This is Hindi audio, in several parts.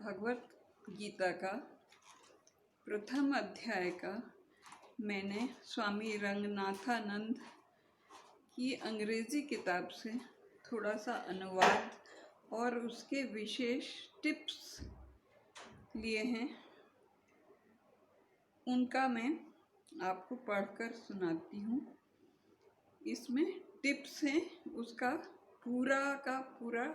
भगवत गीता का प्रथम अध्याय का मैंने स्वामी रंगनाथानंद की अंग्रेजी किताब से थोड़ा सा अनुवाद और उसके विशेष टिप्स लिए हैं। उनका मैं आपको पढ़कर सुनाती हूँ। इसमें टिप्स हैं, उसका पूरा का पूरा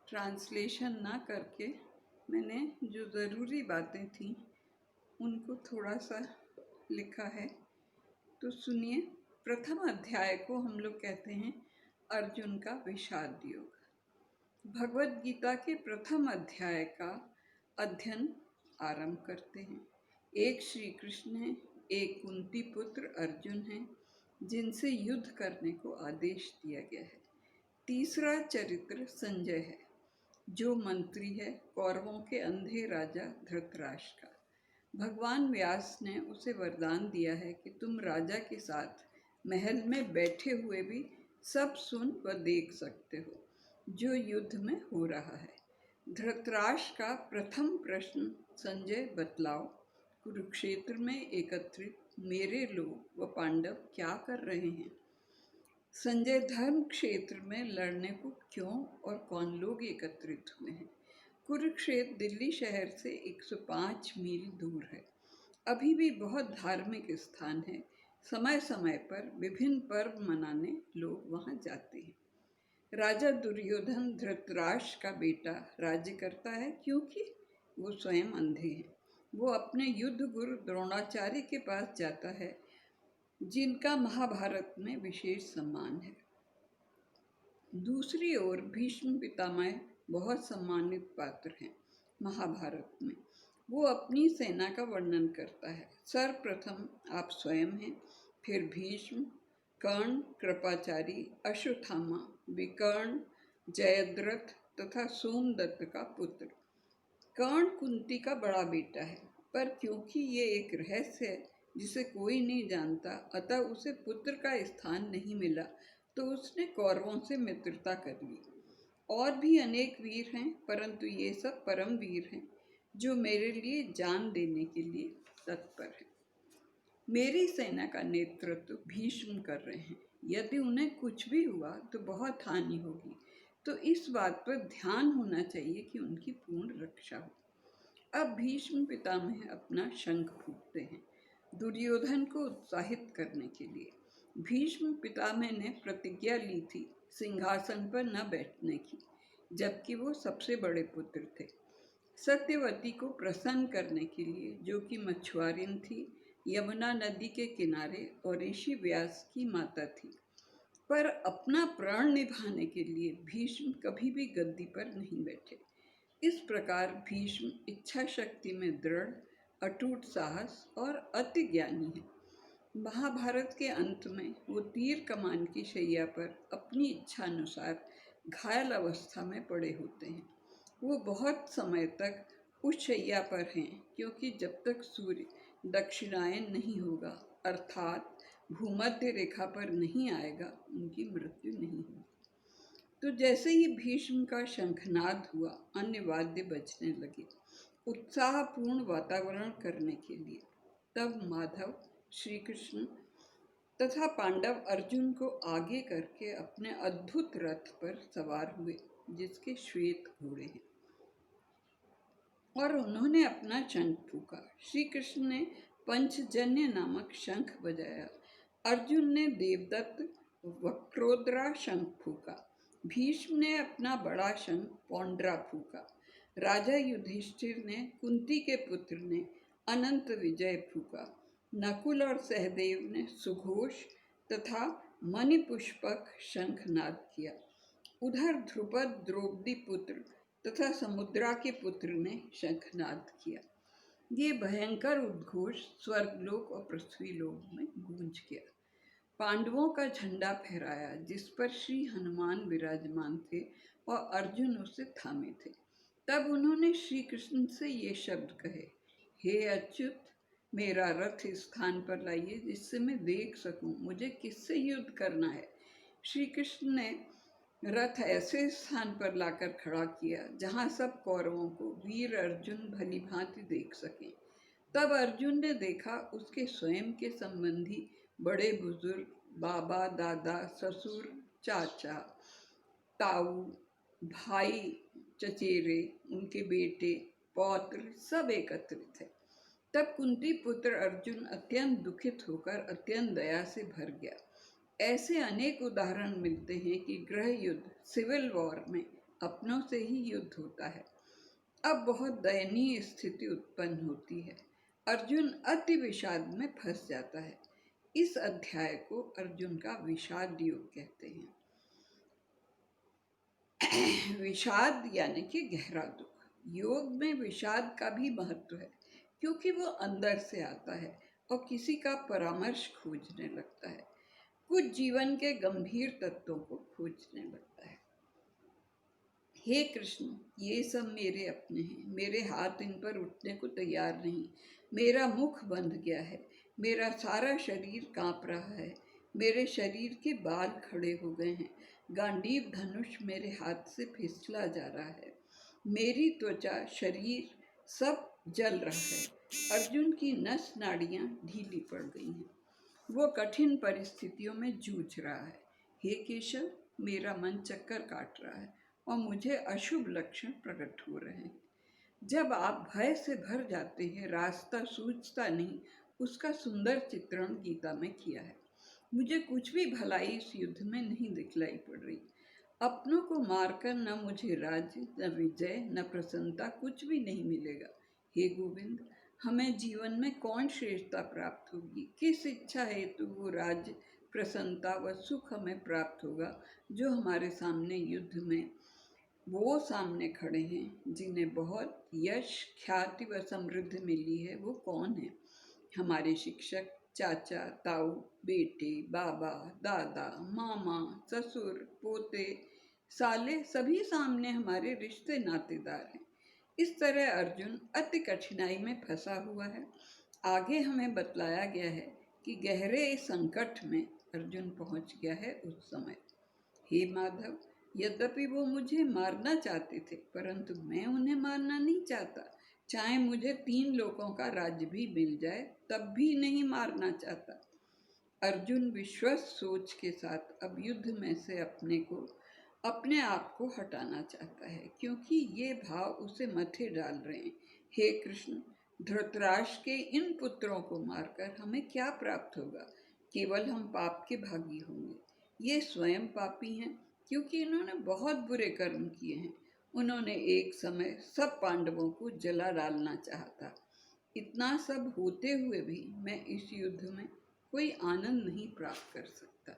ट्रांसलेशन ना करके मैंने जो ज़रूरी बातें थीं उनको थोड़ा सा लिखा है। तो सुनिए। प्रथम अध्याय को हम लोग कहते हैं अर्जुन का विषाद योग। भगवत गीता के प्रथम अध्याय का अध्ययन आरंभ करते हैं। एक श्री कृष्ण है, एक कुंती पुत्र अर्जुन है जिनसे युद्ध करने को आदेश दिया गया है। तीसरा चरित्र संजय है जो मंत्री है कौरवों के अंधे राजा धृतराष्ट्र का। भगवान व्यास ने उसे वरदान दिया है कि तुम राजा के साथ महल में बैठे हुए भी सब सुन व देख सकते हो जो युद्ध में हो रहा है। धृतराष्ट्र का प्रथम प्रश्न, संजय बतलाओ, कुरुक्षेत्र में एकत्रित मेरे लोग व पांडव क्या कर रहे हैं? संजय, धर्म क्षेत्र में लड़ने को क्यों और कौन लोग एकत्रित हुए हैं? कुरुक्षेत्र दिल्ली शहर से 105 मील दूर है। अभी भी बहुत धार्मिक स्थान है। समय समय पर विभिन्न पर्व मनाने लोग वहां जाते हैं। राजा दुर्योधन धृतराष्ट्र का बेटा राज्य करता है क्योंकि वो स्वयं अंधे हैं। वो अपने युद्ध गुरु द्रोणाचार्य के पास जाता है जिनका महाभारत में विशेष सम्मान है। दूसरी ओर भीष्म पितामह बहुत सम्मानित पात्र हैं महाभारत में। वो अपनी सेना का वर्णन करता है। सर्वप्रथम आप स्वयं हैं, फिर भीष्म, कर्ण, कृपाचारी, अश्वत्थामा, विकर्ण, जयद्रथ तथा सोमदत्त का पुत्र। कर्ण कुंती का बड़ा बेटा है, पर क्योंकि ये एक रहस्य है जिसे कोई नहीं जानता, अतः उसे पुत्र का स्थान नहीं मिला तो उसने कौरवों से मित्रता कर ली। और भी अनेक वीर हैं, परंतु ये सब परम वीर हैं जो मेरे लिए जान देने के लिए तत्पर हैं। मेरी सेना का नेतृत्व भीष्म कर रहे हैं। यदि उन्हें कुछ भी हुआ तो बहुत हानि होगी, तो इस बात पर ध्यान होना चाहिए कि उनकी पूर्ण रक्षा हो। अब भीष्म पितामह अपना शंख फूंकते हैं दुर्योधन को उत्साहित करने के लिए। भीष्म पितामह ने प्रतिज्ञा ली थी सिंहासन पर न बैठने की, जबकि वो सबसे बड़े पुत्र थे। सत्यवती को प्रसन्न करने के लिए, जो कि मछुआरिन थी, यमुना नदी के किनारे और ऋषि व्यास की माता थी, पर अपना प्राण निभाने के लिए भीष्म कभी भी गद्दी पर नहीं बैठे। इस प्रकार भीष्म इच्छा शक्ति में दृढ़, अटूट साहस और अति ज्ञानी है। महाभारत के अंत में वो तीर कमान की शैया पर अपनी इच्छा अनुसार घायल अवस्था में पड़े होते हैं। वो बहुत समय तक उस शैया पर हैं क्योंकि जब तक सूर्य दक्षिणायन नहीं होगा, अर्थात भूमध्य रेखा पर नहीं आएगा, उनकी मृत्यु नहीं होगी। तो जैसे ही भीष्म का शंखनाद हुआ, अन्य वाद्य बजने लगे उत्साहपूर्ण वातावरण करने के लिए। तब माधव, श्री कृष्ण तथा पांडव अर्जुन को आगे करके अपने अद्भुत रथ पर सवार हुए जिसके श्वेत घोड़े हैं, और उन्होंने अपना शंख फूंका। श्री कृष्ण ने पंचजन्य नामक शंख बजाया। अर्जुन ने देवदत्त वक्रोद्रा शंख फूंका। भीष्म ने अपना बड़ा शंख पौंड्रा फूंका। राजा युधिष्ठिर ने, कुंती के पुत्र ने अनंत विजय फूंका। नकुल और सहदेव ने सुघोष तथा मणिपुष्पक शंखनाद किया। उधर ध्रुपद द्रौपदी पुत्र तथा समुद्रा के पुत्र ने शंखनाद किया। ये भयंकर उद्घोष स्वर्गलोक और पृथ्वीलोक में गूंज गया। पांडवों का झंडा फहराया जिस पर श्री हनुमान विराजमान थे और अर्जुन उसे थामे थे। तब उन्होंने श्री कृष्ण से ये शब्द कहे, हे अच्युत, मेरा रथ इस स्थान पर लाइए जिससे मैं देख सकूं मुझे किससे युद्ध करना है। श्री कृष्ण ने रथ ऐसे स्थान पर लाकर खड़ा किया जहां सब कौरवों को वीर अर्जुन भली भांति देख सके। तब अर्जुन ने देखा उसके स्वयं के संबंधी बड़े बुजुर्ग, बाबा, दादा, ससुर, चाचा, ताऊ, भाई, चचेरे, उनके बेटे, पौत्र सब एकत्रित थे। तब कुंती पुत्र अर्जुन अत्यंत दुखित होकर अत्यंत दया से भर गया। ऐसे अनेक उदाहरण मिलते हैं कि गृह युद्ध, सिविल वॉर में अपनों से ही युद्ध होता है। अब बहुत दयनीय स्थिति उत्पन्न होती है। अर्जुन अति विषाद में फंस जाता है। इस अध्याय को अर्जुन का विषाद योग कहते हैं। विषाद यानी कि गहरा दुख। योग में विषाद का भी महत्व है, क्योंकि वो अंदर से आता है और किसी का परामर्श खोजने लगता है, कुछ जीवन के गंभीर तत्वों को खोजने लगता है। हे कृष्ण, ये सब मेरे अपने हैं, मेरे हाथ इन पर उठने को तैयार नहीं, मेरा मुख बंध गया है, मेरा सारा शरीर कांप रहा है, मेरे शरीर के बाल खड़े हो गए हैं, गांडीव धनुष मेरे हाथ से फिसला जा रहा है, मेरी त्वचा, शरीर सब जल रहा है। अर्जुन की नस नाड़ियां ढीली पड़ गई हैं। वो कठिन परिस्थितियों में जूझ रहा है। हे केशव, मेरा मन चक्कर काट रहा है और मुझे अशुभ लक्षण प्रकट हो रहे हैं। जब आप भय से भर जाते हैं, रास्ता सूझता नहीं, उसका सुंदर चित्रण गीता में किया है। मुझे कुछ भी भलाई इस युद्ध में नहीं दिखलाई पड़ रही। अपनों को मारकर न मुझे राज्य, न विजय, न प्रसन्नता कुछ भी नहीं मिलेगा। हे गोविंद, हमें जीवन में कौन श्रेष्ठता प्राप्त होगी? किस इच्छा हेतु वो राज्य, प्रसन्नता व सुख हमें प्राप्त होगा जो हमारे सामने युद्ध में वो सामने खड़े हैं जिन्हें बहुत यश, ख्याति व समृद्धि मिली है? वो कौन है? हमारे शिक्षक, चाचा, ताऊ, बेटे, बाबा, दादा, मामा, ससुर, पोते, साले सभी सामने हमारे रिश्ते नातेदार हैं। इस तरह अर्जुन अति कठिनाई में फंसा हुआ है। आगे हमें बतलाया गया है कि गहरे संकट में अर्जुन पहुंच गया है उस समय। हे माधव, यद्यपि वो मुझे मारना चाहते थे, परंतु मैं उन्हें मारना नहीं चाहता। चाहे मुझे 3 लोगों का राज्य भी मिल जाए, तब भी नहीं मारना चाहता। अर्जुन विश्वस्त सोच के साथ अब युद्ध में से अपने आप को हटाना चाहता है, क्योंकि ये भाव उसे मथे डाल रहे हैं। हे कृष्ण, धृतराष्ट्र के इन पुत्रों को मारकर हमें क्या प्राप्त होगा? केवल हम पाप के भागी होंगे। ये स्वयं पापी हैं, क्योंकि इन्होंने बहुत बुरे कर्म किए हैं। उन्होंने एक समय सब पांडवों को जला डालना चाहा था। इतना सब होते हुए भी मैं इस युद्ध में कोई आनंद नहीं प्राप्त कर सकता।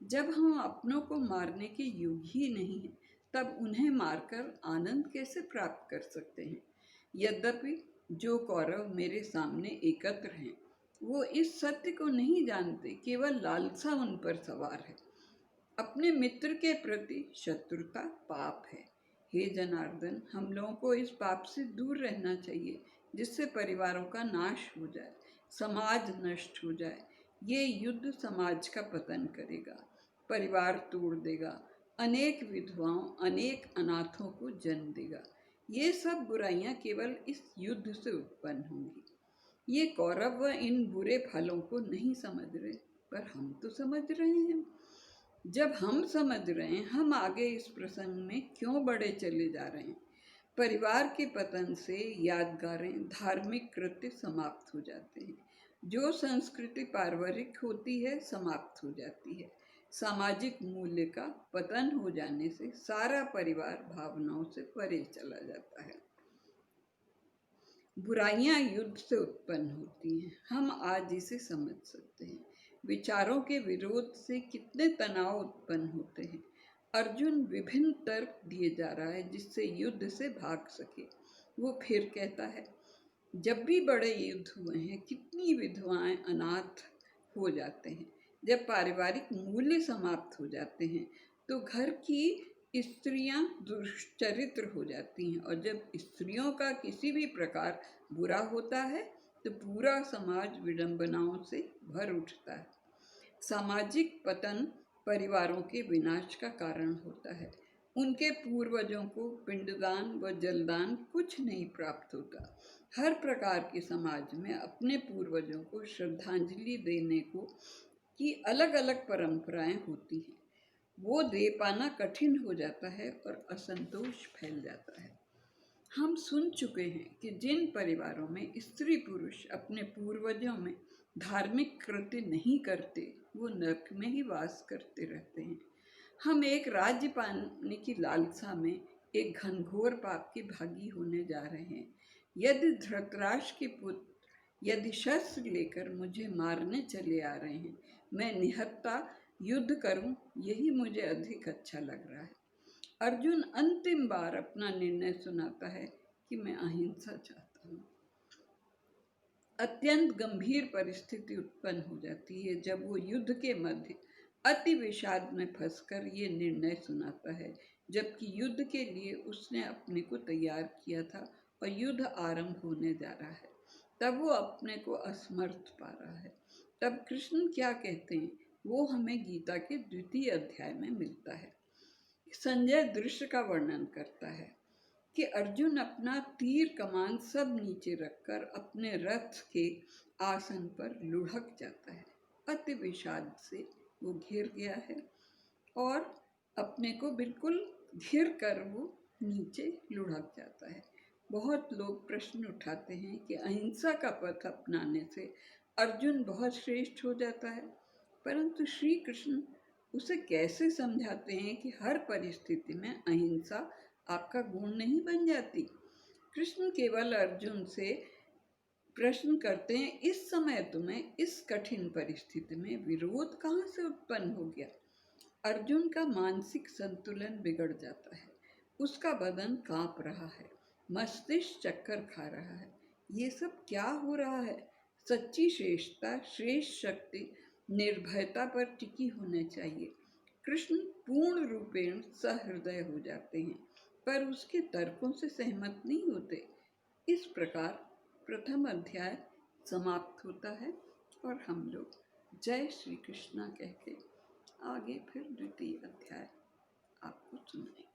जब हम अपनों को मारने के योग्य ही नहीं हैं, तब उन्हें मारकर आनंद कैसे प्राप्त कर सकते हैं? यद्यपि जो कौरव मेरे सामने एकत्र हैं, वो इस सत्य को नहीं जानते, केवल लालसा उन पर सवार है। अपने मित्र के प्रति शत्रुता पाप है। हे जनार्दन, हम लोगों को इस पाप से दूर रहना चाहिए, जिससे परिवारों का नाश हो जाए, समाज नष्ट हो जाए। ये युद्ध समाज का पतन करेगा, परिवार तोड़ देगा, अनेक विधवाओं, अनेक अनाथों को जन्म देगा। ये सब बुराइयां केवल इस युद्ध से उत्पन्न होंगी। ये कौरव इन बुरे फलों को नहीं समझ रहे, पर हम तो समझ रहे हैं। जब हम समझ रहे हैं, हम आगे इस प्रसंग में क्यों बढ़े चले जा रहे हैं? परिवार के पतन से यादगारें, धार्मिक कृत्य समाप्त हो जाते हैं। जो संस्कृति पारिवारिक होती है, समाप्त हो जाती है। सामाजिक मूल्य का पतन हो जाने से सारा परिवार भावनाओं से परे चला जाता है। बुराइयां युद्ध से उत्पन्न होती हैं, हम आज इसे समझ सकते हैं। विचारों के विरोध से कितने तनाव उत्पन्न होते हैं। अर्जुन विभिन्न तर्क दिए जा रहा है जिससे युद्ध से भाग सके। वो फिर कहता है, जब भी बड़े युद्ध हुए हैं, कितनी विधवाएं, अनाथ हो जाते हैं। जब पारिवारिक मूल्य समाप्त हो जाते हैं, तो घर की स्त्रियां दुष्चरित्र हो जाती हैं, और जब स्त्रियों का किसी भी प्रकार बुरा होता है, तो पूरा समाज विडंबनाओं से भर उठता है। सामाजिक पतन परिवारों के विनाश का कारण होता है। उनके पूर्वजों को पिंडदान व जलदान कुछ नहीं प्राप्त होता। हर प्रकार के समाज में अपने पूर्वजों को श्रद्धांजलि देने को की अलग अलग परंपराएं होती हैं। वो दे पाना कठिन हो जाता है और असंतोष फैल जाता है। हम सुन चुके हैं कि जिन परिवारों में स्त्री पुरुष अपने पूर्वजों में धार्मिक कृत्य नहीं करते, वो नरक में ही वास करते रहते हैं। हम एक राज्य पाने की लालसा में एक घनघोर पाप के भागी होने जा रहे हैं। यदि धृतराष्ट्र के पुत्र यदि शस्त्र लेकर मुझे मारने चले आ रहे हैं, मैं निहत्था युद्ध करूं, यही मुझे अधिक अच्छा लग रहा है। अर्जुन अंतिम बार अपना निर्णय सुनाता है कि मैं अहिंसा चाहता हूँ। अत्यंत गंभीर परिस्थिति उत्पन्न हो जाती है जब वो युद्ध के मध्य अति विषाद में फंसकर ये निर्णय सुनाता है, जबकि युद्ध के लिए उसने अपने को तैयार किया था और युद्ध आरंभ होने जा रहा है। तब वो अपने को असमर्थ पा रहा है। तब कृष्ण क्या कहते हैं वो हमें गीता के 2वें अध्याय में मिलता है। संजय दृश्य का वर्णन करता है कि अर्जुन अपना तीर कमान सब नीचे रखकर अपने रथ के आसन पर लुढ़क जाता है। अति विषाद से वो घिर गया है और अपने को बिल्कुल घिर कर वो नीचे लुढ़क जाता है। बहुत लोग प्रश्न उठाते हैं कि अहिंसा का पथ अपनाने से अर्जुन बहुत श्रेष्ठ हो जाता है, परंतु श्री कृष्ण उसे कैसे समझाते हैं कि हर परिस्थिति में अहिंसा आपका गुण नहीं बन जाती। कृष्ण केवल अर्जुन से प्रश्न करते हैं, इस समय तुम्हें इस कठिन परिस्थिति में विरोध कहाँ से उत्पन्न हो गया। अर्जुन का मानसिक संतुलन बिगड़ जाता है। उसका बदन कांप रहा है, मस्तिष्क चक्कर खा रहा है। ये सब क्या हो रहा है। सच्ची श्रेष्ठता, श्रेष्ठ शक्ति निर्भयता पर टिकी होनी चाहिए। कृष्ण पूर्ण रूपेण सहृदय हो जाते हैं, पर उसके तर्कों से सहमत नहीं होते। इस प्रकार प्रथम अध्याय समाप्त होता है और हम लोग जय श्री कृष्णा कह के आगे फिर 2य अध्याय आपको सुनाएंगे।